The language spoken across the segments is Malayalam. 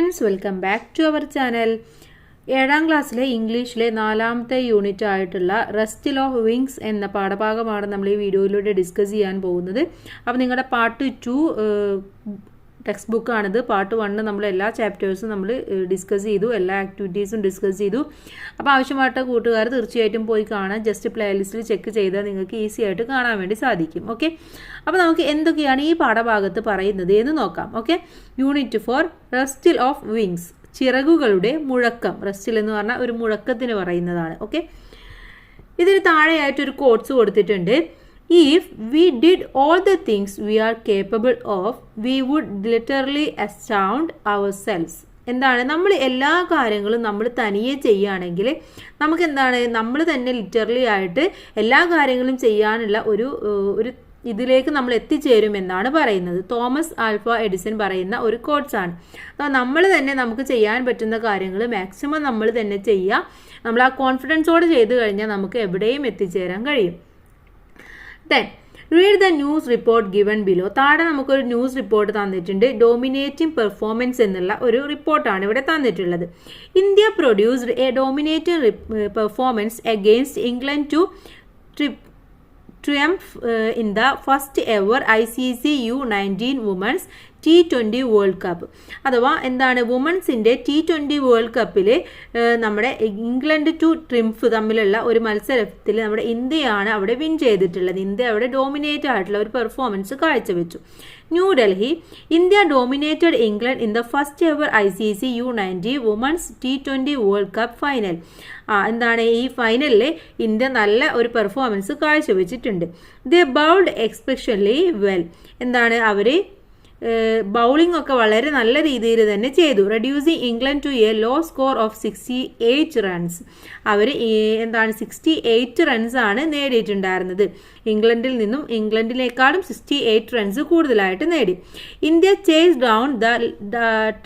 Friends, welcome back to our channel. 7ാം ക്ലാസ്സിലെ ഇംഗ്ലീഷിലെ 4ാമത്തെ യൂണിറ്റ് ആയിട്ടുള്ള റസ്റ്റിൽ ഓഫ് വിങ്സ് എന്ന പാഠഭാഗമാണ് നമ്മൾ ഈ വീഡിയോയിലൂടെ ഡിസ്കസ് ചെയ്യാൻ പോകുന്നത്. അപ്പോൾ നിങ്ങളുടെ പാർട്ട് 2 ടെക്സ്റ്റ് ബുക്കാണിത്. പാർട്ട് 1 നമ്മൾ എല്ലാ ചാപ്റ്റേഴ്സും നമ്മൾ ഡിസ്കസ് ചെയ്തു, എല്ലാ ആക്ടിവിറ്റീസും ഡിസ്കസ് ചെയ്തു. അപ്പോൾ ആവശ്യമായിട്ട് കൂട്ടുകാർ തീർച്ചയായിട്ടും പോയി കാണാൻ ജസ്റ്റ് പ്ലേലിസ്റ്റിൽ ചെക്ക് ചെയ്താൽ നിങ്ങൾക്ക് ഈസി ആയിട്ട് കാണാൻ വേണ്ടി സാധിക്കും. ഓക്കെ, അപ്പോൾ നമുക്ക് എന്തൊക്കെയാണ് ഈ പാഠഭാഗത്ത് പറയുന്നത് എന്ന് നോക്കാം. ഓക്കെ, Unit-4 റസ്റ്റിൽ ഓഫ് വിങ്സ്, ചിറകുകളുടെ മുഴക്കം. റസ്റ്റിൽ എന്ന് പറഞ്ഞാൽ ഒരു മുഴക്കത്തിന് പറയുന്നതാണ്. ഓക്കെ, ഇതിന് താഴെയായിട്ടൊരു കോട്ട്സ് കൊടുത്തിട്ടുണ്ട്. If we did all the things we are capable of, we would literally astound ourselves. എന്താണ്, നമ്മൾ എല്ലാ കാര്യങ്ങളും നമ്മൾ തനിയെ ചെയ്യുകയാണെങ്കിൽ നമുക്ക് എന്താണ്, നമ്മൾ തന്നെ ലിറ്ററലി ആയിട്ട് എല്ലാ കാര്യങ്ങളും ചെയ്യാനുള്ള ഒരു ഇതിലേക്ക് നമ്മൾ എത്തിച്ചേരുമെന്നാണ് പറയുന്നത്. തോമസ് ആൽഫ എഡിസൺ പറയുന്ന ഒരു കോട്ട്സാണ്. അപ്പോൾ നമ്മൾ തന്നെ നമുക്ക് ചെയ്യാൻ പറ്റുന്ന കാര്യങ്ങൾ മാക്സിമം നമ്മൾ തന്നെ ചെയ്യുക. നമ്മൾ ആ കോൺഫിഡൻസോടെ ചെയ്ത് കഴിഞ്ഞാൽ നമുക്ക് എവിടെയും എത്തിച്ചേരാൻ കഴിയും. Then read the news report given below. താഴെ നമുക്കൊരു ന്യൂസ് റിപ്പോർട്ട് തന്നിട്ടുണ്ട്. ഡോമിനേറ്റിംഗ് പെർഫോമൻസ് എന്നുള്ള ഒരു റിപ്പോർട്ടാണ് ഇവിടെ തന്നിട്ടുള്ളത്. India produced a dominating performance against England to triumph in the first ever ICC U19 Women's T20 world cup. അഥവാ എന്താണ്, വുമൻസിൻ്റെ T20 വേൾഡ് കപ്പിൽ നമ്മുടെ ഇംഗ്ലണ്ട് ടു ട്രിംഫ് തമ്മിലുള്ള ഒരു മത്സരത്തിൽ നമ്മുടെ ഇന്ത്യയാണ് അവിടെ വിൻ ചെയ്തിട്ടുള്ളത്. ഇന്ത്യ അവിടെ ഡോമിനേറ്റ് ആയിട്ടുള്ള ഒരു പെർഫോമൻസ് കാഴ്ചവെച്ചു. New Delhi, India dominated England in the first ever ICC U19 women's T20 world cup final. എന്താണ്, ഈ ഫൈനലിൽ ഇന്ത്യ നല്ല ഒരു പെർഫോമൻസ് കാഴ്ചവെച്ചിട്ടുണ്ട്. They bowled especially well. എന്താണ്, അവർ ബൗളിംഗ് ഒക്കെ വളരെ നല്ല രീതിയിൽ തന്നെ ചെയ്തു. Reducing England to a low score of 68 runs. അവർ എന്താണ് 68 റൺസാണ് നേടിയിട്ടുണ്ടായിരുന്നത്. ഇംഗ്ലണ്ടിനേക്കാളും 68 റൺസ് കൂടുതലായിട്ട് നേടി. India chase down the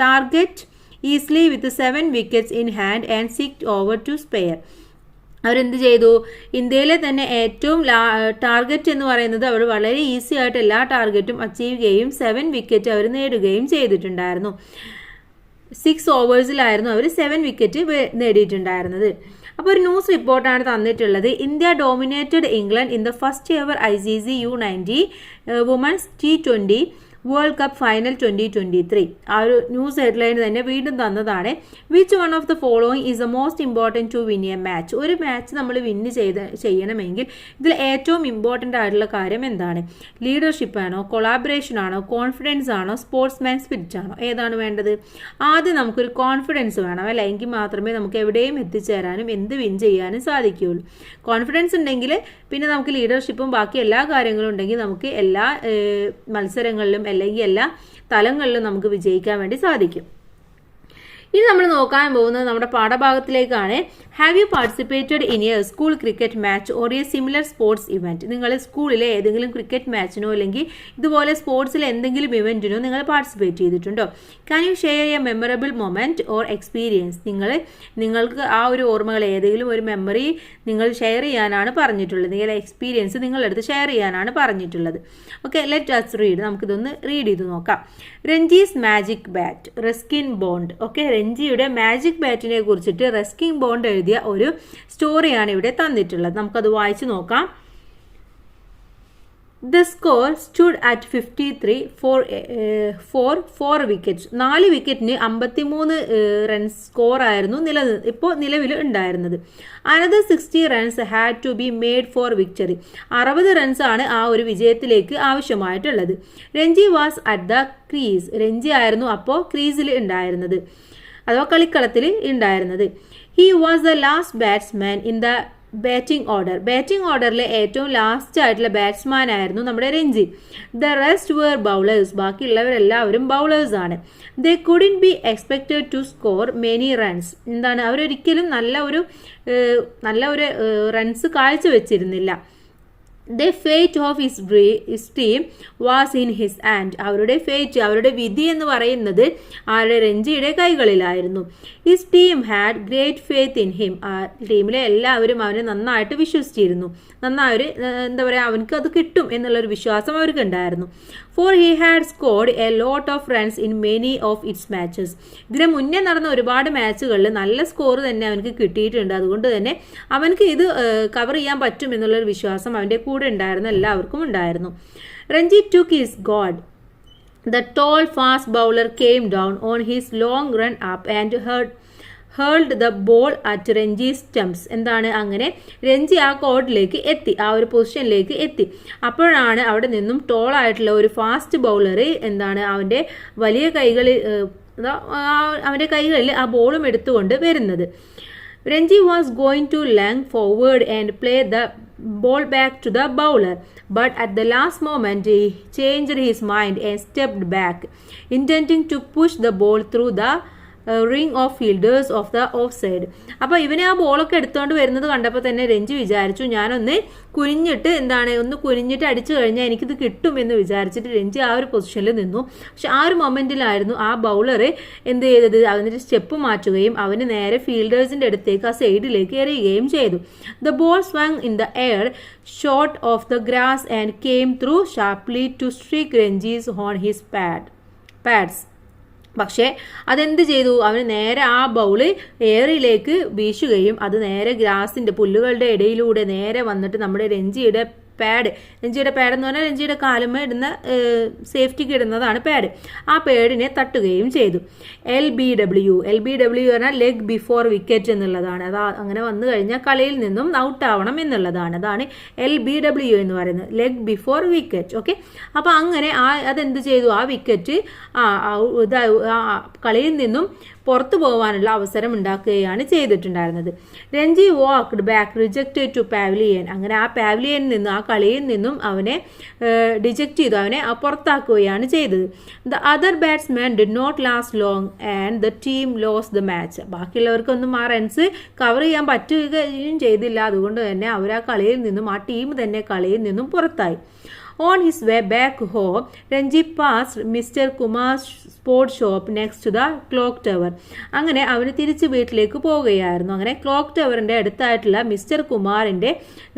target easily with 7 wickets in hand and 6 over to spare. അവരെന്ത് ചെയ്തു, ഇന്ത്യയിലെ തന്നെ ഏറ്റവും ടാർഗറ്റ് എന്ന് പറയുന്നത് അവർ വളരെ ഈസി ആയിട്ട് എല്ലാ ടാർഗറ്റും അച്ചീവ് ചെയ്യുകയും 7 വിക്കറ്റ് അവർ നേടുകയും ചെയ്തിട്ടുണ്ടായിരുന്നു. 6 ഓവേഴ്സിലായിരുന്നു അവർ 7 വിക്കറ്റ് നേടിയിട്ടുണ്ടായിരുന്നത്. അപ്പോൾ ഒരു ന്യൂസ് റിപ്പോർട്ടാണ് തന്നിട്ടുള്ളത്. India dominated England in the first ever ICC U19 women's T20 world cup final 2023. ആ ഒരു ന്യൂസ് ഹെഡ്ലൈൻ തന്നെ വീണ്ടും തന്നതാണ്. Which one of the following is the most important to win a match. ഒരു മാച്ച് നമ്മൾ വിന്ന് ചെയ്യണമെങ്കിൽ ഇതിൽ ഏറ്റവും ഇമ്പോർട്ടൻ്റ് ആയിട്ടുള്ള കാര്യം എന്താണ്? ലീഡർഷിപ്പ് ആണോ, കൊളാബറേഷൻ ആണോ, കോൺഫിഡൻസ് ആണോ, സ്പോർട്സ്മാൻ സ്പിരിറ്റ് ആണോ? ഏതാണ് വേണ്ടത്? ആദ്യം നമുക്കൊരു കോൺഫിഡൻസ് വേണം, അല്ല എങ്കിൽ മാത്രമേ നമുക്ക് എവിടെയും എത്തിച്ചേരാനും എന്ത് വിൻ ചെയ്യാനും സാധിക്കുകയുള്ളൂ. കോൺഫിഡൻസ് ഉണ്ടെങ്കിൽ പിന്നെ നമുക്ക് ലീഡർഷിപ്പും ബാക്കി എല്ലാ കാര്യങ്ങളും ഉണ്ടെങ്കിൽ നമുക്ക് എല്ലാ മത്സരങ്ങളിലും അല്ലെങ്കിൽ എല്ലാ തലങ്ങളിലും നമുക്ക് വിജയിക്കാൻ വേണ്ടി സാധിക്കും. ഇനി നമ്മൾ നോക്കാൻ പോകുന്നത് നമ്മുടെ പാഠഭാഗത്തിലേക്കാണ്. Have you participated in a school cricket match or a similar sports event. നിങ്ങൾ സ്കൂളിലെ ഏതെങ്കിലും ക്രിക്കറ്റ് മാച്ചിനോ അല്ലെങ്കിൽ ഇതുപോലെ സ്പോർട്സിലെ എന്തെങ്കിലും ഇവന്റിനോ നിങ്ങൾ പാർട്ടിസിപ്പേറ്റ് ചെയ്തിട്ടുണ്ടോ? Can you share A memorable moment or experience. നിങ്ങൾക്ക് ആ ഒരു ഓർമ്മകൾ ഏതെങ്കിലും ഒരു മെമ്മറി നിങ്ങൾ ഷെയർ ചെയ്യാനാണ് പറഞ്ഞിട്ടുള്ളത്. നിങ്ങളുടെ എക്സ്പീരിയൻസ് നിങ്ങളുടെ അടുത്ത് ഷെയർ ചെയ്യാനാണ് പറഞ്ഞിട്ടുള്ളത്. Okay, let us read. നമുക്കിതൊന്ന് റീഡ് ചെയ്ത് നോക്കാം. Ranji's magic bat, Ruskin Bond. Okay, രഞ്ജിയുടെ മാജിക് ബാറ്റിനെ കുറിച്ചിട്ട് റസ്കിൻ ബോണ്ട് എഴുതിയ ഒരു സ്റ്റോറിയാണ് ഇവിടെ തന്നിട്ടുള്ളത്. നമുക്കത് വായിച്ചു നോക്കാം. The score stood at 53 for 4 wickets. 4 വിക്കറ്റിന് 53 റൺസ് സ്കോർ ആയിരുന്നു ഇപ്പോൾ നിലവിൽ ഉണ്ടായിരുന്നത്. Another 60 runs had to be made for victory. 60 runs ആണ് ആ ഒരു വിജയത്തിലേക്ക് ആവശ്യമായിട്ടുള്ളത്. Ranji was at the crease. Ranji ആയിരുന്നു അപ്പോൾ ക്രീസിൽ ഉണ്ടായിരുന്നത്, അഥവാ കളിക്കളത്തിൽ ഉണ്ടായിരുന്നത്. He was the last batsman in the batting order. Batting ഓർഡറിലെ ഏറ്റവും ലാസ്റ്റ് ആയിട്ടുള്ള ബാറ്റ്സ്മാൻ ആയിരുന്നു നമ്മുടെ Ranji. The rest were bowlers. ബാക്കിയുള്ളവരെല്ലാവരും ബൗളേഴ്സ് ആണ്. They couldn't be expected to score many runs. എന്താണ്, അവരൊരിക്കലും നല്ല ഒരു റൺസ് കാഴ്ചവെച്ചിരുന്നില്ല. The fate of his team was in his hand. അവരുടെ ഫേറ്റ്, അവരുടെ വിധി എന്ന് പറയുന്നത് ആരുടെ, രഞ്ജിയുടെ കൈകളിലായിരുന്നു. His team had great faith in him. ആ ടീമിലെ എല്ലാവരും അവനെ നന്നായിട്ട് വിശ്വസിച്ചിരുന്നു. നന്നായി എന്താ പറയുക, അവനക്ക് അത് കിട്ടും എന്നുള്ളൊരു വിശ്വാസം അവർക്ക് ഉണ്ടായിരുന്നു. For he had scored a lot of runs in many of its matches. ഇതിന് മുന്നേ നടന്ന ഒരുപാട് മാച്ചുകളിൽ നല്ല സ്കോർ തന്നെ അവനക്ക് കിട്ടിയിട്ടുണ്ട്. അതുകൊണ്ട് തന്നെ അവനക്ക് ഇത് കവർ ചെയ്യാൻ പറ്റും എന്നുള്ളൊരു വിശ്വാസം അവൻ്റെ കൂടെ ഉണ്ടായിരുന്ന എല്ലാവർക്കും ഉണ്ടായിരുന്നു. Ranji took his god. The tall fast bowler came down on his long run up and hurled the ball at Ranji's stumps. എന്താണ്, അങ്ങനെ രഞ്ജി ആ കോർട്ടിലേക്ക് എത്തി, ആ ഒരു പൊസിഷനിലേക്ക് എത്തി. അപ്പോഴാണ് അവിടെ നിന്നും ടോൾ ആയിട്ടുള്ള ഒരു ഫാസ്റ്റ് ബൗളർ എന്താണ് അവൻ്റെ വലിയ കൈകളിൽ അവൻ്റെ കൈകളിൽ ആ ബോളും എടുത്തുകൊണ്ട് വരുന്നത്. Ranji was going to lung forward and play the ball back to the bowler, but at the last moment he changed his mind and stepped back, intending to push the ball through the ring of fielders of the of side. അപ്പോൾ ഇവനെ ആ ബോളൊക്കെ എടുത്തുകൊണ്ട് വരുന്നത് കണ്ടപ്പോൾ തന്നെ രഞ്ജി വിചാരിച്ചു, ഞാനൊന്ന് കുനിഞ്ഞിട്ട് ഒന്ന് കുനിഞ്ഞിട്ട് അടിച്ചു കഴിഞ്ഞാൽ എനിക്കിത് കിട്ടും എന്ന് വിചാരിച്ചിട്ട് രഞ്ജി ആ ഒരു പൊസിഷനിൽ നിന്നു. പക്ഷെ ആ ഒരു മൊമെന്റിലായിരുന്നു ആ ബൗളർ എന്ത് ചെയ്തത്, അവൻ്റെ സ്റ്റെപ്പ് മാറ്റുകയും അവന് നേരെ ഫീൽഡേഴ്സിൻ്റെ അടുത്തേക്ക് ആ സൈഡിലേക്ക് എറിയുകയും ചെയ്തു. The ball swung in the air short of the grass and came through sharply to streak Ranji's on his pads. പക്ഷേ അതെന്ത് ചെയ്തു, അവന് നേരെ ആ ബൗള് എയറിലേക്ക് വീശുകയും അത് നേരെ ഗ്രാസിൻ്റെ പുല്ലുകളുടെ ഇടയിലൂടെ നേരെ വന്നിട്ട് നമ്മുടെ രഞ്ജിയുടെ പാഡ് എന്ന് പറഞ്ഞാൽ രഞ്ജിയുടെ കാലുമ ഇടുന്ന സേഫ്റ്റിക്ക് ഇടുന്നതാണ് പാഡ്, ആ പാഡിനെ തട്ടുകയും ചെയ്തു. LBW പറഞ്ഞാൽ ലെഗ് ബിഫോർ വിക്കറ്റ് എന്നുള്ളതാണ്. അത് അങ്ങനെ വന്നു കഴിഞ്ഞാൽ കളിയിൽ നിന്നും ഔട്ട് ആവണം എന്നുള്ളതാണ്. അതാണ് LBW എന്ന് പറയുന്നത്, ലെഗ് ബിഫോർ വിക്കറ്റ്. ഓക്കെ, അപ്പോൾ അങ്ങനെ അതെന്ത് ചെയ്തു, ആ വിക്കറ്റ് കളിയിൽ നിന്നും പുറത്തു പോകാനുള്ള അവസരം ഉണ്ടാക്കുകയാണ് ചെയ്തിട്ടുണ്ടായിരുന്നത്. Ranji walked back rejected to pavilion. അങ്ങനെ ആ പാവലിയനിൽ നിന്നും ആ കളിയിൽ നിന്നും അവനെ ഡിജക്റ്റ് ചെയ്തു, അവനെ പുറത്താക്കുകയാണ് ചെയ്തത്. The other batsman did not last long and the team lost the match. ബാക്കിയുള്ളവർക്കൊന്നും ആ റൺസ് കവർ ചെയ്യാൻ പറ്റുകയും ചെയ്തില്ല. അതുകൊണ്ട് തന്നെ അവർ ആ കളിയിൽ നിന്നും, ആ ടീം തന്നെ കളിയിൽ നിന്നും പുറത്തായി. On his way back home, Ranji passed Mr. Kumar's sport shop next to the clock tower. അങ്ങനെ അവന് തിരിച്ച് വീട്ടിലേക്ക് പോവുകയായിരുന്നു. അങ്ങനെ ക്ലോക്ക് ടവറിൻ്റെ അടുത്തായിട്ടുള്ള മിസ്റ്റർ കുമാറിൻ്റെ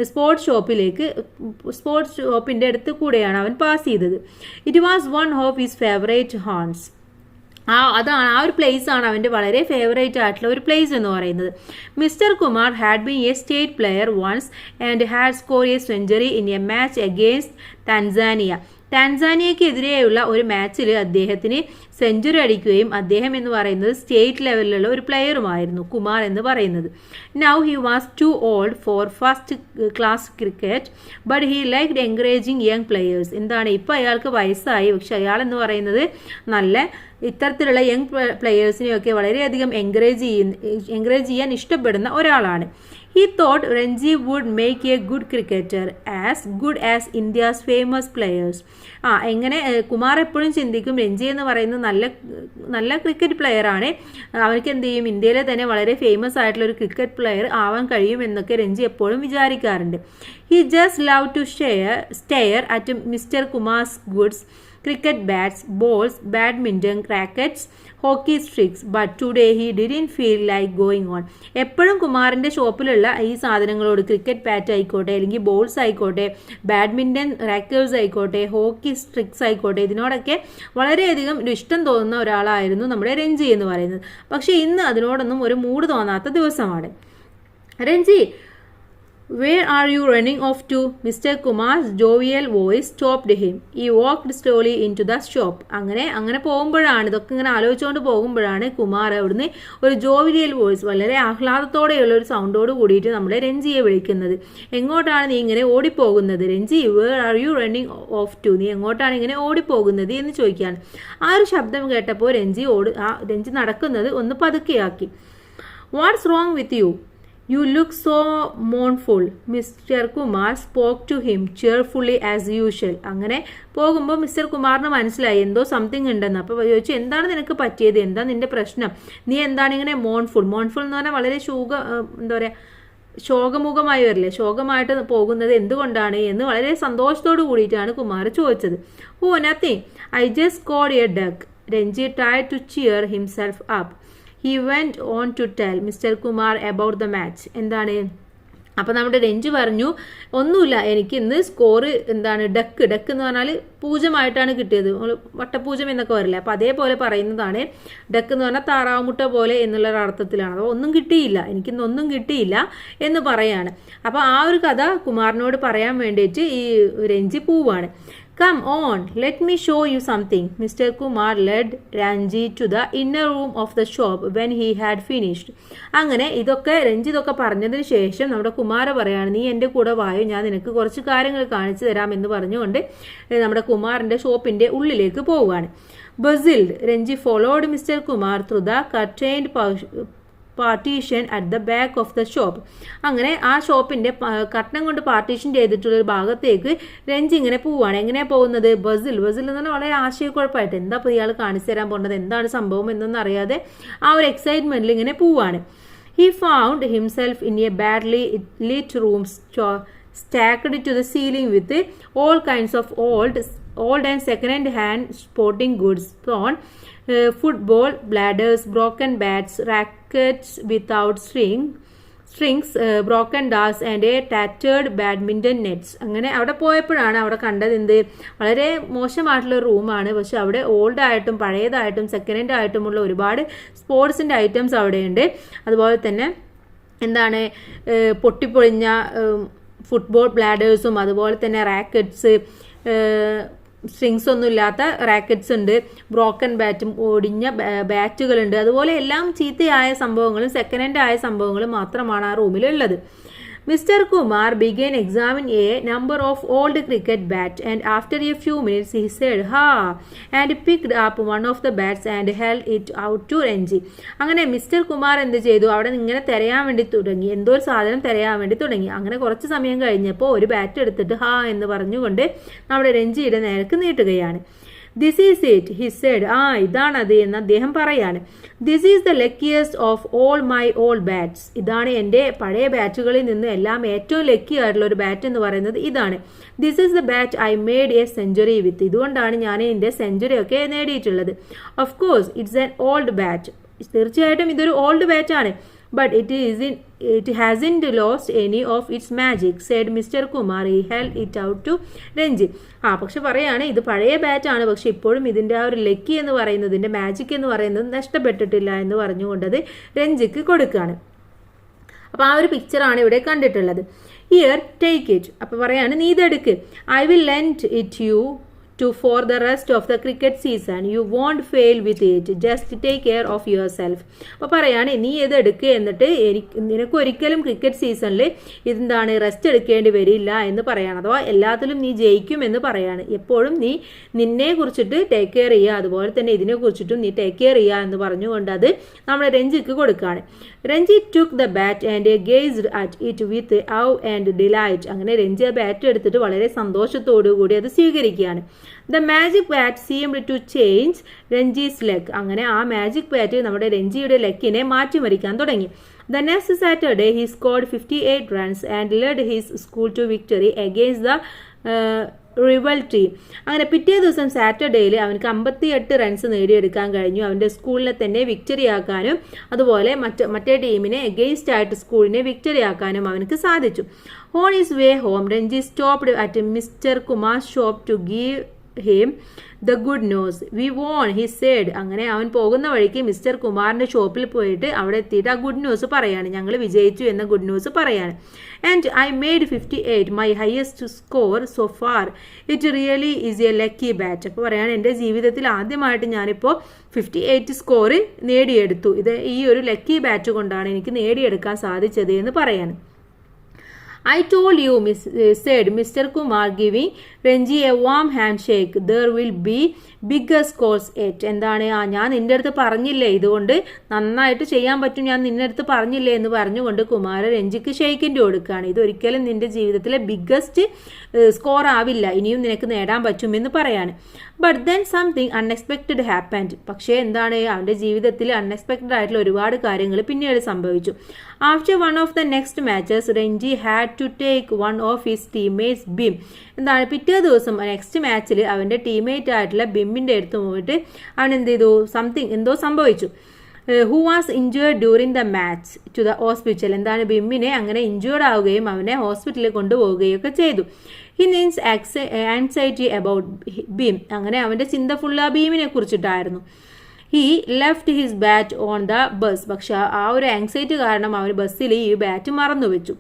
സ്പോർട്സ് ഷോപ്പിൻ്റെ അടുത്ത് കൂടെയാണ് അവൻ പാസ് ചെയ്തത്. It was one of his favourite haunts. അതാണ് ആ ഒരു പ്ലേസ് ആണ് അവൻ്റെ വളരെ ഫേവറേറ്റ് ആയിട്ടുള്ള ഒരു പ്ലേസ് എന്ന് പറയുന്നത്. Mr Kumar had been a state player once and had score a century in a match against ടാൻസാനിയക്കെതിരെയുള്ള ഒരു മാച്ചിൽ അദ്ദേഹത്തിന് സെഞ്ചുറി അടിക്കുകയും അദ്ദേഹം എന്ന് പറയുന്നത് സ്റ്റേറ്റ് ലെവലിലുള്ള ഒരു പ്ലെയറുമായിരുന്നു കുമാർ എന്ന് പറയുന്നത്. Now he was too old for first class cricket but he liked encouraging young players. എന്താണ്, ഇപ്പോൾ അയാൾക്ക് വയസ്സായി, പക്ഷെ അയാൾ എന്ന് പറയുന്നത് നല്ല ഇത്തരത്തിലുള്ള യങ് പ്ലെയേഴ്സിനെയൊക്കെ വളരെയധികം എൻകറേജ് ചെയ്യാൻ ഇഷ്ടപ്പെടുന്ന ഒരാളാണ്. He thought Ranji would make a good cricketer, as good as India's famous players. എങ്ങനെ കുമാർ എപ്പോഴും ചിന്തിക്കും, രഞ്ജി എന്ന് പറയുന്നത് നല്ല ക്രിക്കറ്റ് പ്ലെയർ ആണ്, അവർക്ക് എന്ത് ചെയ്യും, ഇന്ത്യയിലെ തന്നെ വളരെ ഫേമസ് ആയിട്ടുള്ള ഒരു ക്രിക്കറ്റ് പ്ലെയർ ആവാൻ കഴിയും എന്നൊക്കെ രഞ്ജി എപ്പോഴും വിചാരിക്കാറുണ്ട്. He just loved to stare at Mr. Kumar's goods, cricket bats, balls, badminton rackets, hockey sticks, but today he didn't feel like going on. എപ്പോഴും കുമാറിൻ്റെ ഷോപ്പിലുള്ള ഈ സാധനങ്ങളോട്, ക്രിക്കറ്റ് ബാറ്റ് ആയിക്കോട്ടെ, അല്ലെങ്കിൽ ബോൾസ് ആയിക്കോട്ടെ, ബാഡ്മിൻ്റൺ റാക്കറ്റ്സ് ആയിക്കോട്ടെ, ഹോക്കി സ്റ്റിക്സ് ആയിക്കോട്ടെ, ഇതിനോടൊക്കെ വളരെയധികം ഇഷ്ടം തോന്നുന്ന ഒരാളായിരുന്നു നമ്മുടെ രഞ്ജി എന്ന് പറയുന്നത്. പക്ഷേ ഇന്ന് അതിനോടൊന്നും ഒരു മൂഡ് തോന്നാത്ത ദിവസമാണ്. Ranji, where are you running off to? Mr. Kumar's jovial voice stopped him. He walked slowly into the shop. അങ്ങനെ പോകുമ്പോഴാണ്, ഇതൊക്കെ ഇങ്ങനെ ആലോചിച്ചുകൊണ്ട് പോകുമ്പോഴാണ് കുമാർ അവിടുന്ന് ഒരു ജോവിയൽ വോയിസ്, വളരെ ആഹ്ലാദത്തോടെയുള്ള ഒരു സൗണ്ടോട് കൂടിയിട്ട് നമ്മുടെ രഞ്ജിയെ വിളിക്കുന്നത്. എങ്ങോട്ടാണ് നീ ഇങ്ങനെ ഓടിപ്പോകുന്നത്? Ranji, where are you running off to? നീ എങ്ങോട്ടാണ് ഇങ്ങനെ ഓടിപ്പോകുന്നത് എന്ന് ചോദിക്കുകയാണ്. ആ ഒരു ശബ്ദം കേട്ടപ്പോൾ രഞ്ജി നടക്കുന്നത് ഒന്ന് പതുക്കെയാക്കി. What's wrong with you? You look so mournful. Mr. Kumar spoke to him cheerfully as usual. അങ്ങനെ പോകുമ്പോൾ മിസ്റ്റർ കുമാറിന് മനസ്സിലായി എന്തോ സംതിങ് ഉണ്ടെന്ന്. അപ്പോൾ ചോദിച്ചു, എന്താണ് നിനക്ക് പറ്റിയത്, എന്താ നിന്റെ പ്രശ്നം, നീ എന്താണ് ഇങ്ങനെ മോൺഫുൾ എന്ന് പറഞ്ഞാൽ വളരെ എന്താ പറയുക, ശോകമുഖമായി വരില്ലേ, ശോകമായിട്ട് പോകുന്നത് എന്തുകൊണ്ടാണ് എന്ന് വളരെ സന്തോഷത്തോടു കൂടിയിട്ടാണ് കുമാർ ചോദിച്ചത്. Oh nothing, I just got a duck. Ranji tried to cheer himself up. He went on to tell Mr. Kumar about the match. എന്താണ് അപ്പോൾ നമ്മുടെ രഞ്ജു പറഞ്ഞു, ഒന്നുമില്ല, എനിക്ക് ഇന്ന് സ്കോറ് എന്താണ് ഡക്ക് എന്ന് പറഞ്ഞാൽ പൂജമായിട്ടാണ് കിട്ടിയത്, വട്ടപൂജം എന്നൊക്കെ വരില്ല, അപ്പോൾ അതേപോലെ പറയുന്നതാണ്. ഡക്ക് എന്ന് പറഞ്ഞാൽ താറാവുമുട്ട പോലെ എന്നുള്ള അർത്ഥത്തിലാണ്. അപ്പോൾ ഒന്നും കിട്ടിയില്ല, എനിക്കിന്നൊന്നും കിട്ടിയില്ല എന്ന് പറയാണ്. അപ്പോൾ ആ ഒരു കഥ കുമാറിനോട് പറയാൻ വേണ്ടിയിട്ട് ഈ രഞ്ജി പോവാണ്. Come on, let me show you something. Mr. Kumar led Ranji to the inner room of the shop when he had finished. അങ്ങനെ രഞ്ജി ഇതൊക്കെ പറഞ്ഞതിന് ശേഷം നമ്മുടെ കുമാര പറയാണ്, നീ എൻ്റെ കൂടെ വായോ, ഞാൻ നിനക്ക് കുറച്ച് കാര്യങ്ങൾ കാണിച്ചു തരാം എന്ന് പറഞ്ഞുകൊണ്ട് നമ്മുടെ കുമാറിൻ്റെ ഷോപ്പിൻ്റെ ഉള്ളിലേക്ക് പോവുകയാണ്. Puzzled, Ranji followed Mr Kumar through the curtained partition at the back of the shop. അങ്ങനെ ആ ഷോപ്പിൻ്റെ കർട്ടൻ കൊണ്ട് പാർട്ടീഷൻ ചെയ്തിട്ടുള്ള ഒരു ഭാഗത്തേക്ക് രഞ്ജി ഇങ്ങനെ പോവുകയാണ്. എങ്ങനെയാണ് പോകുന്നത്? ബസിൽ എന്ന് പറഞ്ഞാൽ വളരെ ആശയക്കുഴപ്പമായിട്ട്, എന്താ ഇപ്പോൾ ഇയാൾ കാണിച്ചു തരാൻ പോകുന്നത്, എന്താണ് സംഭവം എന്നൊന്നും അറിയാതെ ആ ഒരു എക്സൈറ്റ്മെൻറ്റിൽ ഇങ്ങനെ പോവുകയാണ്. He found himself in a badly lit room stacked to the ceiling with all kinds of old and second hand sporting goods, football bladders, broken bats, rackets without strings, broken darts and a tattered badminton nets. അങ്ങനെ അവിടെ പോയപ്പോഴാണ് അവിടെ കണ്ടത് എന്ത്, വളരെ മോശമായിട്ടുള്ള റൂമാണ്. പക്ഷെ അവിടെ ഓൾഡ് ആയിട്ടും പഴയതായിട്ടും സെക്കൻഡ് ഹാൻഡ് ആയിട്ടുമുള്ള ഒരുപാട് സ്പോർട്സിൻ്റെ ഐറ്റംസ് അവിടെയുണ്ട്. അതുപോലെ തന്നെ എന്താണ് പൊട്ടിപ്പൊളിഞ്ഞ ഫുട്ബോൾ ബ്ലാഡേഴ്സും അതുപോലെ തന്നെ റാക്കറ്റ്സ്, സ്ട്രിങ്സ് ഒന്നും ഇല്ലാത്ത റാക്കറ്റ്സ് ഉണ്ട്, ബ്രോക്കൺ ബാറ്റും ഒടിഞ്ഞ ബാറ്റുകളുണ്ട്. അതുപോലെ എല്ലാം ചീത്തയായ സംഭവങ്ങളും സെക്കൻഡ് ഹാൻഡ് ആയ സംഭവങ്ങളും മാത്രമാണ് ആ റൂമിലുള്ളത്. Mr. Kumar began examining a number of old cricket bats, and after a few minutes he said, "Ha!" and picked up one of the bats and held it out to Ranji. അങ്ങനെ മിസ്റ്റർ കുമാർ എന്ത് ചെയ്തു, അവിടെ ഇങ്ങനെ തിരയാൻ വേണ്ടി തുടങ്ങി, എന്തോ ഒരു സാധനം തിരയാൻ വേണ്ടി തുടങ്ങി. അങ്ങനെ കുറച്ച് സമയം കഴിഞ്ഞപ്പോൾ ഒരു ബാറ്റ് എടുത്തിട്ട് ഹാ എന്ന് പറഞ്ഞുകൊണ്ട് നമ്മുടെ രഞ്ജിയുടെ നേർക്ക് നീട്ടുകയാണ്. "This is it," he said. ഇതാണത് എന്ന് അദ്ദേഹം പറയാണ്. "This is the luckiest of all my old bats." ഇതാണ് എൻ്റെ പഴയ ബാറ്റുകളിൽ നിന്ന് എല്ലാം ഏറ്റവും ലക്കി ആയിട്ടുള്ള ഒരു ബാറ്റ് എന്ന് പറയുന്നത് ഇതാണ്. "This is the bat I made a century with." ഇതുകൊണ്ടാണ് ഞാൻ എൻ്റെ സെഞ്ചുറി ഒക്കെ നേടിയിട്ടുള്ളത്. "Of course, it's an old bat." തീർച്ചയായിട്ടും ഇതൊരു old ബാറ്റാണ്. "But it hasn't lost any of its magic," said Mr. Kumar. He held it out to Ranji. പക്ഷെ പറയാണ്, ഇത് പഴയ ബാറ്റാണ്, പക്ഷെ ഇപ്പോഴും ഇതിൻ്റെ ആ ഒരു ലക്കി എന്ന് പറയുന്നത്, ഇതിൻ്റെ മാജിക് എന്ന് പറയുന്നത് നഷ്ടപ്പെട്ടിട്ടില്ല എന്ന് പറഞ്ഞുകൊണ്ടത് രഞ്ജിക്ക് കൊടുക്കുകയാണ്. അപ്പോൾ ആ ഒരു പിക്ചറാണ് ഇവിടെ കണ്ടിട്ടുള്ളത്. "Here, take it." അപ്പോൾ പറയാണ്, നീ ഇതെടുക്ക്. "I will lend it you for the rest of the cricket season. You won't fail with it. Just take care of yourself." അപ്പോൾ പറയാണ്, നീ ഇത് എടുക്കുക, എന്നിട്ട് നിനക്ക് ഒരിക്കലും ക്രിക്കറ്റ് സീസണിൽ ഇതെന്താണ് റെസ്റ്റ് എടുക്കേണ്ടി വരില്ല എന്ന് പറയാണ്. അഥവാ എല്ലാത്തിലും നീ ജയിക്കും എന്ന് പറയാണ്. എപ്പോഴും നീ നിന്നെ കുറിച്ചിട്ട് ടേക്ക് കെയർ ചെയ്യുക, അതുപോലെ തന്നെ ഇതിനെ കുറിച്ചിട്ടും നീ ടേക്ക് കെയർ ചെയ്യുക എന്ന് പറഞ്ഞുകൊണ്ട് അത് നമ്മുടെ രഞ്ജിക്ക് കൊടുക്കുകയാണ്. Ranji took the bat and gazed at it with awe and delight. അങ്ങനെ രഞ്ജി ആ ബാറ്റ് എടുത്തിട്ട് വളരെ സന്തോഷത്തോടു കൂടി അത് സ്വീകരിക്കുകയാണ്. The magic bat seemed to change Ranji's luck. അങ്ങനെ ആ മാജിക് ബാറ്റ് നമ്മുടെ രഞ്ജിയുടെ ലക്കിനെ മാറ്റിമറിക്കാൻ തുടങ്ങി. The next Saturday he scored 58 runs and led his school to victory against the revel team. അങ്ങനെ പിറ്റേ ദിവസം സാറ്റർഡേയിൽ അവനക്ക് 58 റൺസ് നേടിയെടുക്കാൻ കഴിഞ്ഞു. അവൻ്റെ സ്കൂളിനെ തന്നെ വിക്ടറി ആക്കാനും അതുപോലെ മറ്റേ ടീമിനെ എഗെയിൻസ്റ്റ് ആയിട്ട് സ്കൂളിനെ വിക്ടറി ആക്കാനും അവനക്ക് സാധിച്ചു. On his way home Ranji stopped at mister Kumar shop to give him the good news. "We won," he said. അങ്ങനെ അവൻ പോകുന്ന വഴിക്ക് മിസ്റ്റർ കുമാറിന്റെ ഷോപ്പിൽ പോയിട്ട് അവിടെ എത്തിയിട്ട് ആ ഗുഡ് ന്യൂസ് പറയാണ്, ഞങ്ങൾ വിജയിച്ചു എന്ന ഗുഡ് ന്യൂസ് പറയാണ്. "And I made 58, my highest score so far. It really is a lucky bat." അപ്പോൾ പറയാണ്, എൻ്റെ ജീവിതത്തിൽ ആദ്യമായിട്ട് ഞാനിപ്പോൾ 58 സ്കോർ നേടിയെടുത്തു. ഇത് ഈ ഒരു ലക്കി ബാറ്റ് കൊണ്ടാണ് എനിക്ക് നേടിയെടുക്കാൻ സാധിച്ചത് എന്ന് പറയാണ്. "I told you," said Mr. Kumar, giving Ranji a warm handshake. "There will be bigger scores yet." എന്താണ്, ഞാൻ നിന്റെ അടുത്ത് പറഞ്ഞില്ലേ, ഇതുകൊണ്ട് നന്നായിട്ട് ചെയ്യാൻ പറ്റും, ഞാൻ നിന്റെ അടുത്ത് പറഞ്ഞില്ലേ എന്ന് പറഞ്ഞുകൊണ്ട് കുമാർ രഞ്ജിക്ക് ഷെയ്ക്കിൻ്റെ കൊടുക്കുകയാണ്. ഇതൊരിക്കലും നിന്റെ ജീവിതത്തിലെ ബിഗ്ഗസ്റ്റ് സ്കോർ ആവില്ല, ഇനിയും നിനക്ക് നേടാൻ പറ്റുമെന്ന് പറയാണ്. But then something unexpected happened. പക്ഷേ എന്താണ്, അവൻ്റെ ജീവിതത്തിൽ അൺഎക്സ്പെക്റ്റഡ് ആയിട്ടുള്ള ഒരുപാട് കാര്യങ്ങൾ പിന്നീട് സംഭവിച്ചു. After one of the next matches Ranji had to take one of his teammates Bim. എന്താണ്, പിറ്റേ ദിവസം നെക്സ്റ്റ് മാച്ചിൽ അവൻ്റെ ടീംമേറ്റ് ആയിട്ടുള്ള ബിമ്മിൻ്റെ അടുത്ത് പോയിട്ട് അവൻ എന്ത് ചെയ്തു, എന്തോ സംഭവിച്ചു. Who was injured during the match to the hospital. എന്താണ്, ബിമ്മിനെ അങ്ങനെ ഇഞ്ചേർഡ് ആവുകയും അവനെ ഹോസ്പിറ്റലിൽ കൊണ്ടുപോവുകയും ഒക്കെ ചെയ്തു. He means anxiety about Bim. അങ്ങനെ അവൻ്റെ ചിന്ത ഫുൾ ആ ബീമിനെ കുറിച്ചിട്ടായിരുന്നു. He left his bat on the bus. പക്ഷെ ആ ഒരു ആങ്സൈറ്റി കാരണം അവൻ ബസ്സിൽ ഈ ബാറ്റ് മറന്നു വെച്ചു.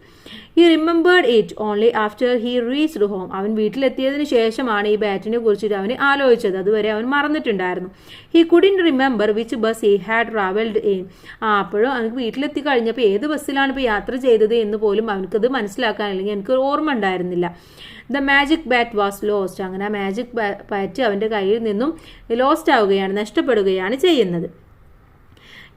He remembered it only after he reached home. അവൻ വീട്ടിലെത്തിയതിന് ശേഷമാണ് ഈ ബാറ്റിനെ കുറിച്ചിട്ട് അവന് ആലോചിച്ചത്. അതുവരെ അവൻ മറന്നിട്ടുണ്ടായിരുന്നു. He couldn't remember which bus he had travelled in. അപ്പോഴും അവനക്ക് വീട്ടിലെത്തി കഴിഞ്ഞപ്പോൾ ഏത് ബസ്സിലാണ് ഇപ്പോൾ യാത്ര ചെയ്തത് എന്ന് പോലും അവനക്കത് മനസ്സിലാക്കാൻ, അല്ലെങ്കിൽ എനിക്ക് ഓർമ്മ ഉണ്ടായിരുന്നില്ല. The magic bat was lost. അങ്ങനെ ആ മാജിക് ബാറ്റ് അവൻ്റെ കയ്യിൽ നിന്നും ലോസ്റ്റ് ആവുകയാണ്, നഷ്ടപ്പെടുകയാണ് ചെയ്യുന്നത്.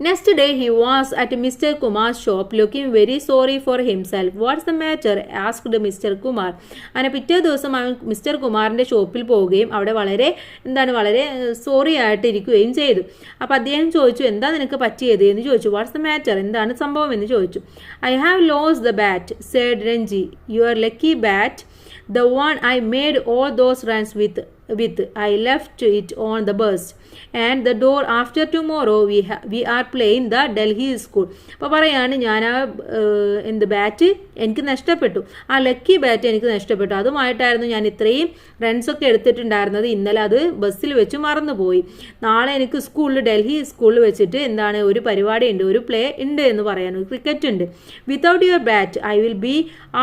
Next day he was at mister Kumar's shop looking very sorry four himself. What's the matter asked mister Kumar. അങ്ങനെ പിറ്റേ ദിവസം അവൻ മിസ്റ്റർ കുമാറിൻ്റെ ഷോപ്പിൽ പോവുകയും അവിടെ വളരെ സോറി ആയിട്ട് ഇരിക്കുകയും ചെയ്തു. അപ്പോൾ അദ്ദേഹം ചോദിച്ചു, എന്താ നിനക്ക് പറ്റിയത് എന്ന് ചോദിച്ചു. വാട്ട്സ് ദ മാറ്റർ, എന്താണ് സംഭവം എന്ന് ചോദിച്ചു. I have lost the bat said Ranji. Your lucky bat, the one I made all those runs with. I left it on the bus and the door. After tomorrow we are playing the Delhi school. അപ്പോൾ പറയാണ്, ഞാൻ ആ ബാറ്റ് എനിക്ക് നഷ്ടപ്പെട്ടു, ആ ലക്കി ബാറ്റ് എനിക്ക് നഷ്ടപ്പെട്ടു. അതുമായിട്ടായിരുന്നു ഞാൻ ഇത്രയും റൺസൊക്കെ എടുത്തിട്ടുണ്ടായിരുന്നത്. ഇന്നലെ അത് ബസ്സിൽ വെച്ച് മറന്നുപോയി. നാളെ എനിക്ക് ഡൽഹി സ്കൂളിൽ വെച്ചിട്ട് ഒരു പരിപാടി ഉണ്ട്, ഒരു പ്ലേ ഉണ്ട് എന്ന് പറയാൻ, ക്രിക്കറ്റ് ഉണ്ട്. Without your bat I will be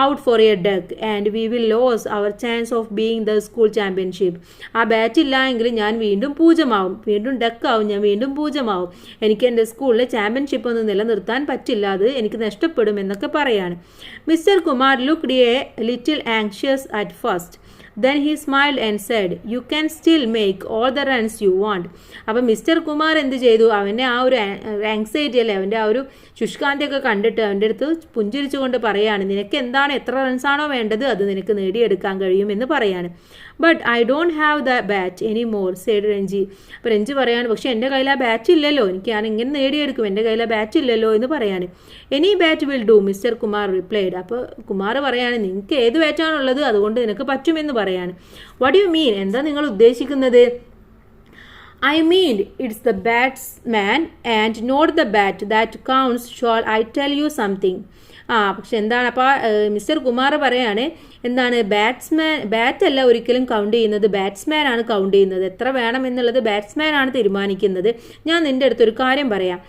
out for a duck and we will lose our chance of being the school championship. ആ ബാറ്റ് ഇല്ല എങ്കിൽ ഞാൻ വീണ്ടും പൂജ്യമാവും, വീണ്ടും ഡക്കാവും, ഞാൻ വീണ്ടും പൂജ്യമാവും. എനിക്ക് എൻ്റെ സ്കൂളിലെ ചാമ്പ്യൻഷിപ്പ് ഒന്നും നിലനിർത്താൻ പറ്റില്ല, അത് എനിക്ക് നഷ്ടപ്പെടും എന്നൊക്കെ പറയാണ്. Mister Kumar looked A little anxious at first. Then he smiled and said, you can still make all the runs you want. അപ്പം മിസ്റ്റർ കുമാർ എന്ത് ചെയ്തു, അവൻ്റെ ആ ഒരു ആങ്സൈറ്റി അല്ലേ, അവൻ്റെ ആ ഒരു ശുഷ്കാന്തിയൊക്കെ കണ്ടിട്ട് അവൻ്റെ അടുത്ത് പുഞ്ചിരിച്ചുകൊണ്ട് പറയാണ്, നിനക്ക് എന്താണ്, എത്ര റൺസാണോ വേണ്ടത് അത് നിനക്ക് നേടിയെടുക്കാൻ കഴിയുമെന്ന് പറയാണ്. But I don't have the bat any more said Ranji. അപ്പോൾ രഞ്ജി പറയാണ്, പക്ഷേ എൻ്റെ കയ്യിൽ ആ ബാറ്റ് ഇല്ലല്ലോ, എനിക്ക് ഞാൻ ഇങ്ങനെ നേടിയെടുക്കും, എൻ്റെ കയ്യിൽ ആ ബാറ്റ് ഇല്ലല്ലോ എന്ന് പറയാണ്. Any bat will do mister Kumar replied. അപ്പോൾ കുമാർ പറയാണ്, നിങ്ങൾക്ക് ഏത് ബാറ്റാണുള്ളത് അതുകൊണ്ട് നിനക്ക് പറ്റുമെന്ന് പറയാണ്. വാട്ട് യു മീൻ, എന്താ നിങ്ങൾ ഉദ്ദേശിക്കുന്നത്? I mean it's the batsman and not the bat that counts. Shall I tell you something? പക്ഷെ എന്താണ്, അപ്പോൾ മിസ്റ്റർ കുമാർ പറയാണ്, ബാറ്റ് അല്ല ഒരിക്കലും കൗണ്ട് ചെയ്യുന്നത്, ബാറ്റ്സ്മാൻ ആണ് കൗണ്ട് ചെയ്യുന്നത്. എത്ര വേണം എന്നുള്ളത് ബാറ്റ്സ്മാൻ ആണ് തീരുമാനിക്കുന്നത്. ഞാൻ നിൻ്റെ അടുത്തൊരു കാര്യം പറയാം.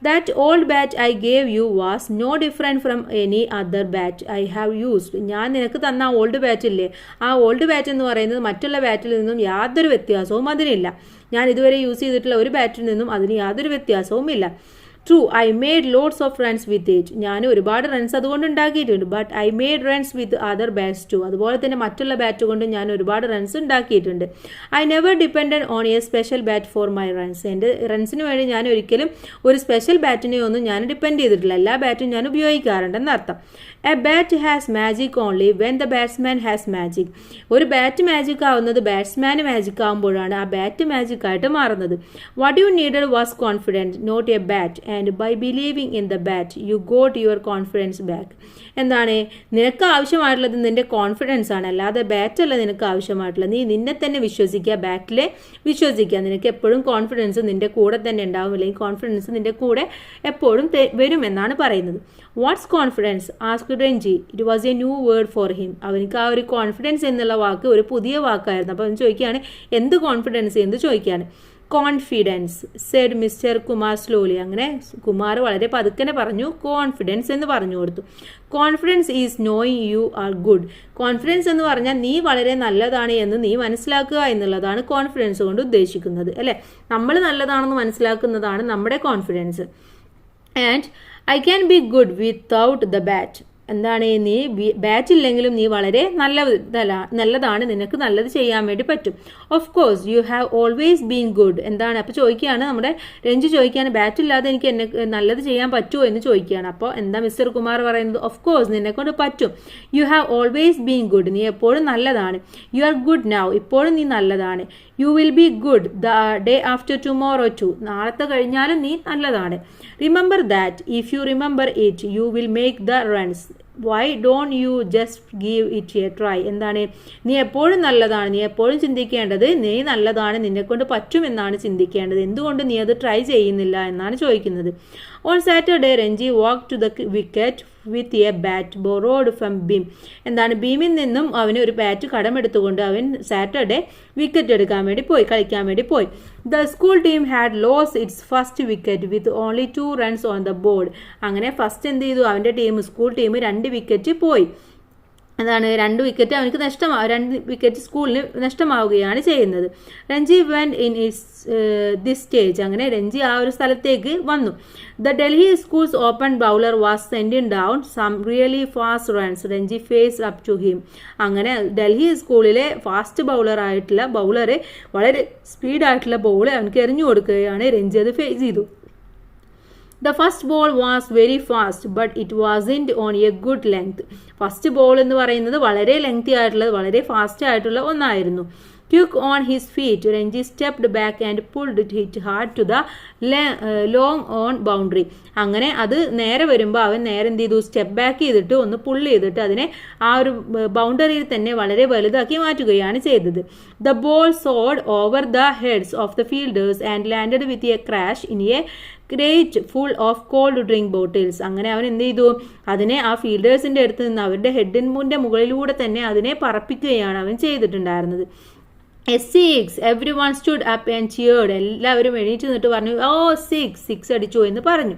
That old bat I gave you was no different from any other bat I have used. ഞാൻ നിനക്ക് തന്ന ആ ഓൾഡ് ബാറ്റ് ഇല്ലേ, ആ ഓൾഡ് ബാറ്റ് എന്ന് പറയുന്നത് മറ്റുള്ള ബാറ്റിൽ നിന്നും യാതൊരു വ്യത്യാസവും അതിനില്ല. ഞാൻ ഇതുവരെ യൂസ് ചെയ്തിട്ടുള്ള ഒരു ബാറ്റിൽ നിന്നും അതിന് യാതൊരു വ്യത്യാസവും ഇല്ല. True, I made loads of runs with it. ഞാൻ ഒരുപാട് റൺസ് അതുകൊണ്ട് ഉണ്ടാക്കിയിട്ടുണ്ട്. But I made runs with other bats too. അതുപോലെ തന്നെ മറ്റുള്ള ബാറ്റ് കൊണ്ട് ഞാൻ ഒരുപാട് റൺസ് ഉണ്ടാക്കിയിട്ടുണ്ട്. I never depended on a special bat for my runs. എൻ്റെ റൺസിന് വേണ്ടി ഞാൻ ഒരിക്കലും ഒരു സ്പെഷ്യൽ ബാറ്റിനെ ഒന്നും ഞാൻ ഡിപ്പെൻഡ് ചെയ്തിട്ടില്ല. എല്ലാ ബാറ്റും ഞാൻ ഉപയോഗിക്കാറുണ്ടെന്ന് അർത്ഥം. A bat has magic only when the batsman has magic. ഒരു ബാറ്റ് മാജിക് ആവുന്നത് ബാറ്റ്സ്മാന് മാജിക് ആകുമ്പോഴാണ് ആ ബാറ്റ് മാജിക് ആയിട്ട് മാറുന്നത്. What you needed was confidence not a bat and by believing in the bat you got your confidence back. എന്താണ്, നിനക്ക് ആവശ്യമായിട്ടുള്ളത് നിൻ്റെ കോൺഫിഡൻസ് ആണ്, അല്ലാതെ ബാറ്റല്ല നിനക്ക് ആവശ്യമായിട്ടുള്ളത്. നീ നിന്നെ തന്നെ വിശ്വസിക്കുക, ബാറ്റിലെ വിശ്വസിക്കുക. നിനക്ക് എപ്പോഴും കോൺഫിഡൻസ് നിൻ്റെ കൂടെ തന്നെ ഉണ്ടാവും, അല്ലെങ്കിൽ കോൺഫിഡൻസ് നിൻ്റെ കൂടെ എപ്പോഴും വരുമെന്നാണ് പറയുന്നത്. What's confidence asked Ranji. It was a new word for him. അവനിക്ക് ആ ഒരു കോൺഫിഡൻസ് എന്നുള്ള വാക്ക് ഒരു പുതിയ വാക്കായിരുന്നു. അപ്പോൾ അവൻ ചോദിക്കുകയാണ്, എന്ത് കോൺഫിഡൻസ് എന്ന് ചോദിക്കുകയാണ്. Confidence said mister Kumar slowly. അങ്ങനെ കുമാർ വളരെ പതുക്കനെ പറഞ്ഞു, കോൺഫിഡൻസ് എന്ന് പറഞ്ഞു കൊടുത്തു. Confidence is knowing you are good. Confidence എന്ന് പറഞ്ഞാൽ നീ വളരെ നല്ലതാണ് എന്ന് നീ മനസ്സിലാക്കുക എന്നുള്ളതാണ് കോൺഫിഡൻസ് കൊണ്ട് ഉദ്ദേശിക്കുന്നത്, അല്ലേ? നമ്മൾ നല്ലതാണെന്ന് മനസ്സിലാക്കുന്നതാണ് നമ്മുടെ confidence. And I can be good without the bat. എന്താണ്, നീ ബാറ്റ് ഇല്ലെങ്കിലും നീ വളരെ നല്ലതാണ്, നിനക്ക് നല്ലത് ചെയ്യാൻ വേണ്ടി പറ്റും. Of course you have always been good. എന്താണ്, അപ്പോൾ ചോദിക്കുകയാണ്, നമ്മുടെ രഞ്ജി ചോദിക്കുകയാണ്, ബാറ്റ് ഇല്ലാതെ എനിക്ക് എന്നെ നല്ലത് ചെയ്യാൻ പറ്റുമോ എന്ന് ചോദിക്കുകയാണ്. അപ്പോൾ എന്താ മിസ്റ്റർ കുമാർ പറയുന്നത്, ഓഫ് കോഴ്സ് നിന്നെ കൊണ്ട് പറ്റും. You have always been good. നീ എപ്പോഴും നല്ലതാണ്. You are good now. ഇപ്പോഴും നീ നല്ലതാണ്. You will be good the day after tomorrow too. നാളത്തെ കഴിഞ്ഞാലും നീ നല്ലതാണ്. Remember that if you remember it you will make the runs. Why don't you just give it a try. എന്താണ്, നീ എപ്പോഴും നല്ലതാണ്, നീ എപ്പോഴും ചിന്തിക്കേണ്ടത് നീ നല്ലതാണ്, നിന്നെക്കൊണ്ട് പറ്റുമെന്നാണ് ചിന്തിക്കേണ്ടത്, എന്തുകൊണ്ട് നീ അത് ട്രൈ ചെയ്യുന്നില്ല എന്നാണ് ചോദിക്കുന്നത്. On Saturday Ranji walk to the wicket with a bat borrowed from Bim. എന്താണ്, ബീമിൽ നിന്നും അവന് ഒരു ബാറ്റ് കടമെടുത്തുകൊണ്ട് അവൻ സാറ്റർഡേ വിക്കറ്റ് എടുക്കാൻ വേണ്ടി പോയി, കളിക്കാൻ വേണ്ടി പോയി. The school team had lost its first wicket with only 2 runs on the board. അങ്ങനെ ഫസ്റ്റ് എന്ത് ചെയ്തു, അവൻ്റെ ടീം, സ്കൂൾ ടീം 2 വിക്കറ്റ് പോയി. അതാണ് 2 വിക്കറ്റ് അവനക്ക് 2 വിക്കറ്റ് സ്കൂളിന് നഷ്ടമാവുകയാണ് ചെയ്യുന്നത്. Ranji went in this stage. അങ്ങനെ രഞ്ജി ആ ഒരു സ്ഥലത്തേക്ക് വന്നു. The Delhi schools open bowler was sending down some really fast runs. Ranji face up to him. അങ്ങനെ ഡൽഹി സ്കൂളിലെ ഫാസ്റ്റ് ബൗളറായിട്ടുള്ള ബൗളറെ വളരെ സ്പീഡായിട്ടുള്ള ബോൾ അവനക്ക് എറിഞ്ഞു കൊടുക്കുകയാണ്. രഞ്ജി അത് ഫേസ് ചെയ്തു. The first ball was very fast but it wasn't on a good length. First ball എന്ന് പറയുന്നത് വളരെ ലെങ്തി ആയിട്ടുള്ളത്, വളരെ ഫാസ്റ്റ് ആയിട്ടുള്ള ഒന്നായിരുന്നു. Quick on his feet, Ranji stepped back and pulled it hard to the long on boundary. അങ്ങനെ അത് നേരെ വരുമ്പോൾ അവൻ നേരെ എന്ത് ചെയ്തു, സ്റ്റെപ്പ് ബാക്ക് ചെയ്തിട്ട് ഒന്ന് പുള്ള് ചെയ്തിട്ട് അതിനെ ആ ഒരു ബൗണ്ടറിയിൽ തന്നെ വളരെ വലുതാക്കി മാറ്റുകയാണ് ചെയ്തത്. The ball soared over the heads of the fielders and landed with a crash in a crate full of cold drink bottles. അങ്ങനെ അവൻ എന്ത് ചെയ്തു, അതിനെ ആ ഫീൽഡേഴ്സിൻ്റെ അടുത്ത് നിന്ന് അവരുടെ ഹെഡിൻ്റെ മുകളിലൂടെ തന്നെ അതിനെ പറപ്പിക്കുകയാണ് അവൻ ചെയ്തിട്ടുണ്ടായിരുന്നത്. A 6. Everyone stood up and cheered. എല്ലാവരും എണീറ്റ് നിന്നിട്ട് പറഞ്ഞു, ഓ 6 അടിച്ചു എന്ന് പറഞ്ഞു.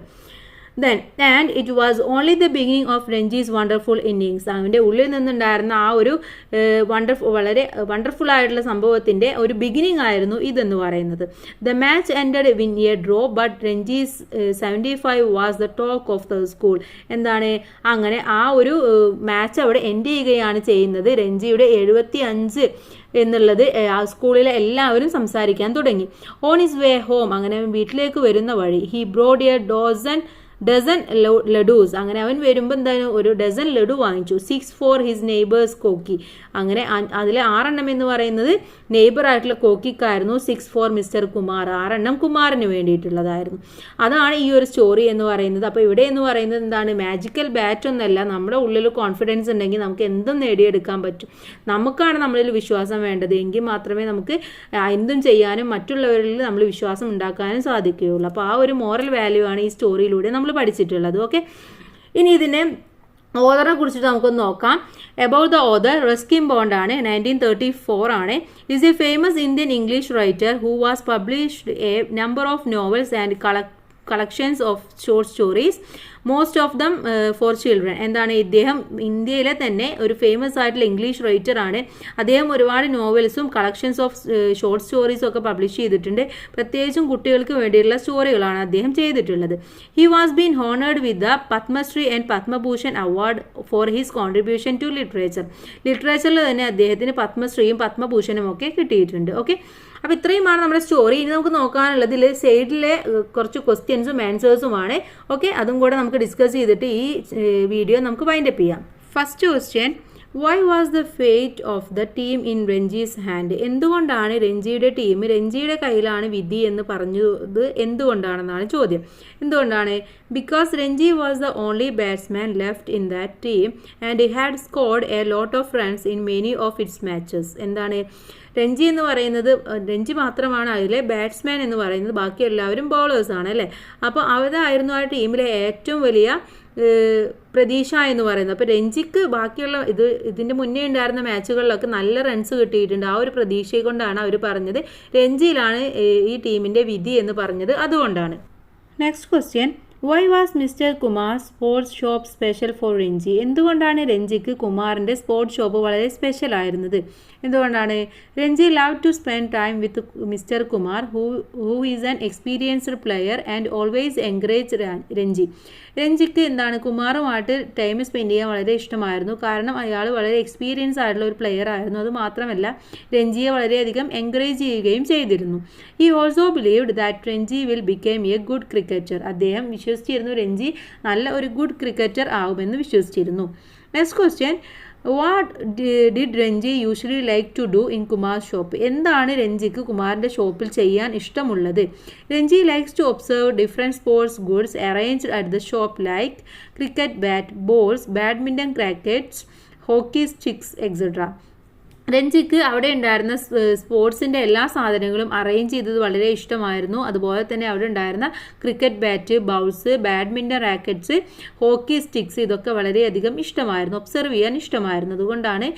Then and it was only the beginning of Ranji's wonderful innings. അവൻ്റെ ഉള്ളിൽ നിന്നുണ്ടായിരുന്ന ആ ഒരു വളരെ വണ്ടർഫുൾ ആയിട്ടുള്ള സംഭവത്തിൻ്റെ ഒരു ബിഗിനിങ് ആയിരുന്നു ഇതെന്ന് പറയുന്നത്. The match ended in a draw but Ranji's 75 was the talk of the school. എന്താണ്, അങ്ങനെ ആ ഒരു മാച്ച് അവിടെ എൻഡ് ചെയ്യുകയാണ് ചെയ്യുന്നത്. രഞ്ജിയുടെ 75 എന്നുള്ളത് ആ സ്കൂളിലെ എല്ലാവരും സംസാരിക്കാൻ തുടങ്ങി. ഓൺ ഹിസ് വേ ഹോം, അങ്ങനെ വീട്ടിലേക്ക് വരുന്ന വഴി, he brought a dozen laddoos. അങ്ങനെ അവൻ വരുമ്പോൾ എന്തായാലും ഒരു ഡസൻ ലഡു വാങ്ങിച്ചു. 6 for his neighbors കോക്കി. അങ്ങനെ അതിലെ 6 എന്ന് പറയുന്നത് നെയ്ബർ ആയിട്ടുള്ള കോക്കിക്കായിരുന്നു. 6 for മിസ്റ്റർ കുമാർ, 6 കുമാറിന് വേണ്ടിയിട്ടുള്ളതായിരുന്നു. അതാണ് ഈ ഒരു സ്റ്റോറി എന്ന് പറയുന്നത്. അപ്പോൾ ഇവിടെ എന്ന് പറയുന്നത് എന്താണ്, മാജിക്കൽ ബാറ്റ് ഒന്നല്ല, നമ്മുടെ ഉള്ളിൽ കോൺഫിഡൻസ് ഉണ്ടെങ്കിൽ നമുക്ക് എന്തും നേടിയെടുക്കാൻ പറ്റും. നമുക്കാണ് നമ്മളിൽ വിശ്വാസം വേണ്ടത്, എങ്കിൽ മാത്രമേ നമുക്ക് എന്തും ചെയ്യാനും മറ്റുള്ളവരിൽ നമ്മൾ വിശ്വാസം ഉണ്ടാക്കാനും സാധിക്കുകയുള്ളൂ. അപ്പോൾ ആ ഒരു മോറൽ വാല്യൂ ആണ് ഈ സ്റ്റോറിയിലൂടെ നമ്മൾ പഠിച്ചിട്ടുള്ളത്. ഓക്കെ, ഇനി ഇതിനെ ഓതറിനെ കുറിച്ചിട്ട് നമുക്കൊന്ന് നോക്കാം. About the author, Ruskin bond ആണ്, 1934 ആണ്. Is A famous Indian English writer who was published A number of novels and collections of short stories, most of them for children. എന്താണ്, ഇദ്ദേഹം ഇന്ത്യയിലെ തന്നെ ഒരു ഫേമസ് ആയിട്ടുള്ള ഇംഗ്ലീഷ് റൈറ്റർ ആണ്. അദ്ദേഹം ഒരുപാട് നോവൽസും കളക്ഷൻസ് ഓഫ് ഷോർട്ട് സ്റ്റോറീസും ഒക്കെ പബ്ലിഷ് ചെയ്തിട്ടുണ്ട്. പ്രത്യേകിച്ചും കുട്ടികൾക്ക് വേണ്ടിയുള്ള സ്റ്റോറികളാണ് അദ്ദേഹം ചെയ്തിട്ടുള്ളത്. He was been honoured with the Padma Shri and Padma Bhushan award for his contribution to literature. ലിറ്ററേച്ചറിൽ തന്നെ അദ്ദേഹത്തിന് പത്മശ്രീയും പത്മഭൂഷണും ഒക്കെ കിട്ടിയിട്ടുണ്ട്. ഓക്കെ, അപ്പോൾ ഇത്രയുമാണ് നമ്മുടെ സ്റ്റോറി. ഇനി നമുക്ക് നോക്കാനുള്ളത് ഇതിൽ സൈഡിലെ കുറച്ച് ക്വസ്റ്റ്യൻസും ആൻസേഴ്സുമാണ്. ഓക്കെ, അതും കൂടെ നമുക്ക് ഡിസ്കസ് ചെയ്തിട്ട് ഈ വീഡിയോ നമുക്ക് വൈൻഡപ്പ് ചെയ്യാം. First question, why was the fate of the team in Ranji's hand? എന്തുകൊണ്ടാണ് രഞ്ജിയുടെ ടീം, രഞ്ജിയുടെ കയ്യിലാണ് വിധി എന്ന് പറഞ്ഞത് എന്തുകൊണ്ടാണെന്നാണ് ചോദ്യം. എന്തുകൊണ്ടാണ്? Because Ranji was the only batsman left in that team and he had scored a lot of runs in many of its matches. എന്താണ്, രഞ്ജി എന്ന് പറയുന്നത്, രഞ്ജി മാത്രമാണ് അതിലെ ബാറ്റ്സ്മാൻ എന്ന് പറയുന്നത്, ബാക്കി എല്ലാവരും ബോളേഴ്സാണ് അല്ലേ. അപ്പോൾ അതായിരുന്നു ആ ടീമിലെ ഏറ്റവും വലിയ പ്രതീക്ഷ എന്ന് പറയുന്നത്. അപ്പോൾ രഞ്ജിക്ക് ബാക്കിയുള്ള ഇതിൻ്റെ മുന്നേ ഉണ്ടായിരുന്ന മാച്ചുകളിലൊക്കെ നല്ല റൺസ് കിട്ടിയിട്ടുണ്ട്. ആ ഒരു പ്രതീക്ഷ കൊണ്ടാണ് അവർ പറഞ്ഞത് രഞ്ജിയിലാണ് ഈ ടീമിൻ്റെ വിധി എന്ന് പറഞ്ഞത്, അതുകൊണ്ടാണ്. Next question, why was Mr Kumar sports shop special for Ranji? എന്തുകൊണ്ടാണ് രഞ്ജിക്ക് കുമാറിൻ്റെ സ്പോർട്സ് ഷോപ്പ് വളരെ സ്പെഷ്യൽ ആയിരുന്നത്? എന്തുകൊണ്ടാണ്? Ranji love to spend time with Mr Kumar who is an experienced player and always encourage Ranji. രഞ്ജിക്ക് എന്താണ്, കുമാറുമായിട്ട് ടൈം സ്പെൻഡ് ചെയ്യാൻ വളരെ ഇഷ്ടമായിരുന്നു. കാരണം അയാൾ വളരെ എക്സ്പീരിയൻസ് ആയിട്ടുള്ള ഒരു പ്ലെയർ ആയിരുന്നു. അതുമാത്രമല്ല രഞ്ജിയെ വളരെയധികം എൻകറേജ് ചെയ്യുകയും ചെയ്തിരുന്നു. He also believed that Ranji will become a good cricketer. അദ്ദേഹം വിശ്വസിച്ചിരുന്നു രഞ്ജി നല്ല ഒരു ഗുഡ് ക്രിക്കറ്റർ ആകുമെന്ന് വിശ്വസിച്ചിരുന്നു. Next question, what did Ranji usually like to do in Kumar shop? എന്താണ് രഞ്ജിക്ക് കുമാറിൻ്റെ ഷോപ്പിൽ ചെയ്യാൻ ഇഷ്ടമുള്ളത്? Ranji likes to observe different sports goods arranged at the shop like cricket bat, balls, badminton rackets, hockey sticks etcetera. രഞ്ജിക്ക് അവിടെ ഉണ്ടായിരുന്ന സ്പോർട്സിൻ്റെ എല്ലാ സാധനങ്ങളും അറേഞ്ച് ചെയ്തത് വളരെ ഇഷ്ടമായിരുന്നു. അതുപോലെ തന്നെ അവിടെ ഉണ്ടായിരുന്ന cricket bat, bowls, badminton rackets, hockey sticks ഇതൊക്കെ വളരെയധികം ഇഷ്ടമായിരുന്നു, ഒബ്സർവ് ചെയ്യാൻ ഇഷ്ടമായിരുന്നു. അതുകൊണ്ടാണ്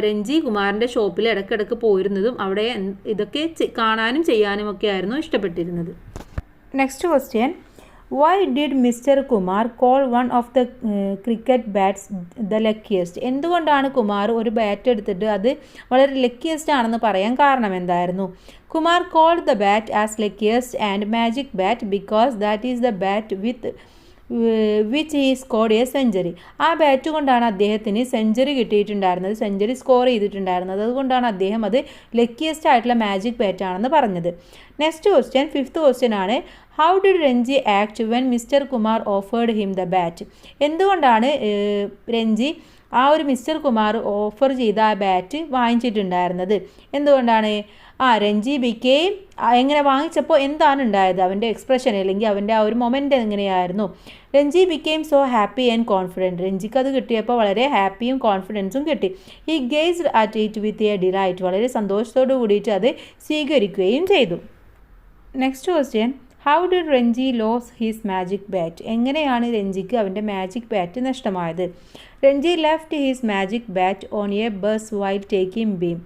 രഞ്ജി കുമാറിൻ്റെ ഷോപ്പിൽ ഇടയ്ക്കിടയ്ക്ക് പോയിരുന്നതും അവിടെ ഇതൊക്കെ കാണാനും ചെയ്യാനും ഒക്കെ ആയിരുന്നു ഇഷ്ടപ്പെട്ടിരുന്നത്. Next question, why did Mr. Kumar call one of the cricket bats the luckiest? എന്തുകൊണ്ടാണ് കുമാർ ഒരു ബാറ്റ് എടുത്തിട്ട് അത് വളരെ ലക്കിയസ്റ്റ് ആണെന്ന് പറയാൻ കാരണം എന്തായിരുന്നു? Kumar called the bat as luckiest and magic bat because that is the bat with which he scored a century. ആ ബാറ്റ് കൊണ്ടാണ് അദ്ദേഹത്തിന് സെഞ്ചുറി കിട്ടിയിട്ടുണ്ടായിരുന്നത്, സെഞ്ചുറി സ്കോർ ചെയ്തിട്ടുണ്ടായിരുന്നത്. അതുകൊണ്ടാണ് അദ്ദേഹം അത് ലക്കിയസ്റ്റ് ആയിട്ടുള്ള മാജിക് ബാറ്റ് ആണെന്ന് പറഞ്ഞത്. നെക്സ്റ്റ് ക്വസ്റ്റ്യൻ, ഫിഫ്ത്ത് ക്വസ്റ്റ്യൻ ആണ്, how did Ranji act when mister Kumar offered him the bat? എന്തുകൊണ്ടാണ് രഞ്ജി ആ ഒരു മിസ്റ്റർ കുമാർ ഓഫർ ചെയ്ത ആ ബാറ്റ് വാങ്ങിച്ചിട്ടുണ്ടായിരുന്നത്? എന്തുകൊണ്ടാണ്? രഞ്ജി ബിക്കെയിം, എങ്ങനെ വാങ്ങിച്ചപ്പോൾ എന്താണ് ഉണ്ടായത്, അവൻ്റെ എക്സ്പ്രഷൻ അല്ലെങ്കിൽ അവൻ്റെ ആ ഒരു മൊമെൻ്റ് എങ്ങനെയായിരുന്നു? Ranji became so happy and confident. രഞ്ജിക്ക് അത് കിട്ടിയപ്പോൾ വളരെ ഹാപ്പിയും കോൺഫിഡൻസും കിട്ടി. He gazed at it with a delight. വളരെ സന്തോഷത്തോടു കൂടിയിട്ട് അത് സ്വീകരിക്കുകയും ചെയ്തു. Next question, how did Ranji lose his magic bat? എങ്ങനെയാണ് രഞ്ജിക്ക് അവൻ്റെ മാജിക് ബാറ്റ് നഷ്ടമായത്? Ranji left his magic bat on a bus while taking Bim.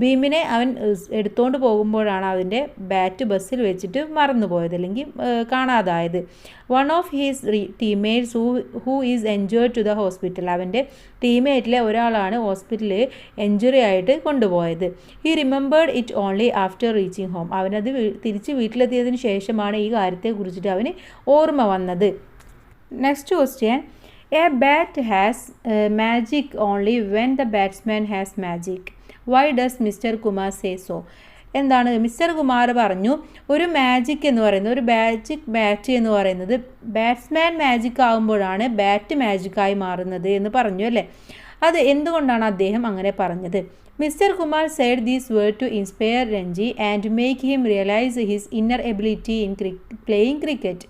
ബീമിനെ അവൻ എടുത്തുകൊണ്ട് പോകുമ്പോഴാണ് അവൻ്റെ ബാറ്റ് ബസ്സിൽ വെച്ചിട്ട് മറന്നുപോയത് അല്ലെങ്കിൽ കാണാതായത്. One of his teammates who is enjoyed to the hospital. അവൻ്റെ ടീംമേറ്റിലെ ഒരാളാണ് ഹോസ്പിറ്റലിൽ എൻജുറി ആയിട്ട് കൊണ്ടുപോയത്. He remembered it only after reaching home. അവനത് തിരിച്ച് വീട്ടിലെത്തിയതിന് ശേഷമാണ് ഈ കാര്യത്തെക്കുറിച്ചിട്ട് അവന് ഓർമ്മ വന്നത്. Next question, a bat has magic only when the batsman has magic. Why does mister Kumar say so? എന്താണ് മിസ്റ്റർ കുമാർ പറഞ്ഞു, ഒരു മാജിക് എന്ന് പറയുന്നത്, ഒരു മാജിക് ബാറ്റ് എന്ന് പറയുന്നത് ബാറ്റ്സ്മാൻ മാജിക് ആകുമ്പോഴാണ് ബാറ്റ് മാജിക്കായി മാറുന്നത് എന്ന് പറഞ്ഞു അല്ലേ? അത് എന്തുകൊണ്ടാണ് അദ്ദേഹം അങ്ങനെ പറഞ്ഞത്? Mister Kumar said these word to inspire Ranji and make him realise his inner ability in playing cricket.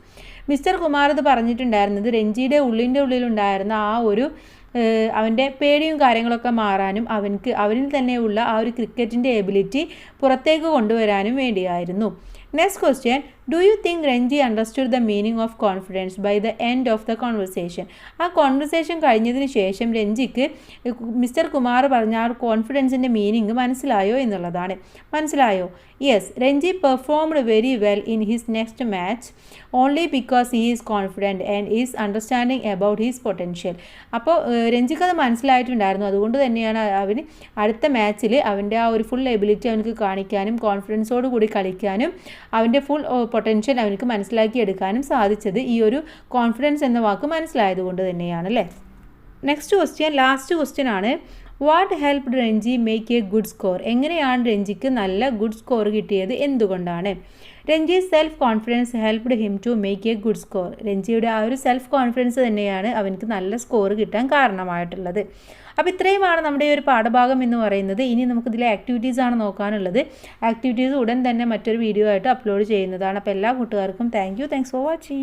Mister Kumar ഇത് പറഞ്ഞിട്ടുണ്ടായിരുന്നത് രഞ്ജിയുടെ ഉള്ളിലുണ്ടായിരുന്ന ആ ഒരു അവൻ്റെ പേടിയും കാര്യങ്ങളൊക്കെ മാറാനും അവനിൽ തന്നെയുള്ള ആ ഒരു ക്രിക്കറ്റിൻ്റെ എബിലിറ്റി പുറത്തേക്ക് കൊണ്ടുവരാനും വേണ്ടിയായിരുന്നു. Next question, do you think Ranji understood the meaning of confidence by the end of the conversation? ആ കോൺവെർസേഷൻ കഴിഞ്ഞതിന് ശേഷം രഞ്ജിക്ക് മിസ്റ്റർ കുമാർ പറഞ്ഞ ആ കോൺഫിഡൻസിൻ്റെ മീനിങ് മനസ്സിലായോ എന്നുള്ളതാണ്. മനസ്സിലായോ? Yes, Ranji performed very well in his next match only because he is confident and is understanding about his potential. അപ്പോൾ രഞ്ജിക്ക് അത് മനസ്സിലായിട്ടുണ്ടായിരുന്നു. അതുകൊണ്ട് തന്നെയാണ് അവന് അടുത്ത മാച്ചിൽ അവൻ്റെ ആ ഒരു ഫുൾ എബിലിറ്റി അവനക്ക് കാണിക്കാനും കോൺഫിഡൻസോട് കൂടി കളിക്കാനും അവൻ്റെ ഫുൾ പൊട്ടൻഷ്യൽ അവനക്ക് മനസ്സിലാക്കിയെടുക്കാനും സാധിച്ചത് ഈ ഒരു കോൺഫിഡൻസ് എന്ന വാക്ക് മനസ്സിലായതുകൊണ്ട് തന്നെയാണ് അല്ലേ? നെക്സ്റ്റ് ക്വസ്റ്റ്യൻ, ലാസ്റ്റ് ക്വസ്റ്റ്യൻ ആണ്, what helped Ranji make a good score? എങ്ങനെയാണ് രഞ്ജിക്ക് നല്ല ഗുഡ് സ്കോർ കിട്ടിയത്? എന്തുകൊണ്ടാണ്? Ranji self confidence helped him to make a good score. രഞ്ജിയുടെ ആ ഒരു സെൽഫ് കോൺഫിഡൻസ് തന്നെയാണ് അവനക്ക് നല്ല സ്കോർ കിട്ടാൻ കാരണമായിട്ടുള്ളത്. അപ്പോൾ ഇത്രയുമാണ് നമ്മുടെ ഈ ഒരു പാഠഭാഗം എന്ന് പറയുന്നത്. ഇനി നമുക്കിതിലെ ആക്ടിവിറ്റീസ് ആണ് നോക്കാനുള്ളത്. ആക്ടിവിറ്റീസ് ഉടൻ തന്നെ മറ്റൊരു വീഡിയോ ആയിട്ട് അപ്ലോഡ് ചെയ്യുന്നതാണ്. അപ്പോൾ എല്ലാ കൂട്ടുകാർക്കും താങ്ക്സ് ഫോർ വാച്ചിങ്.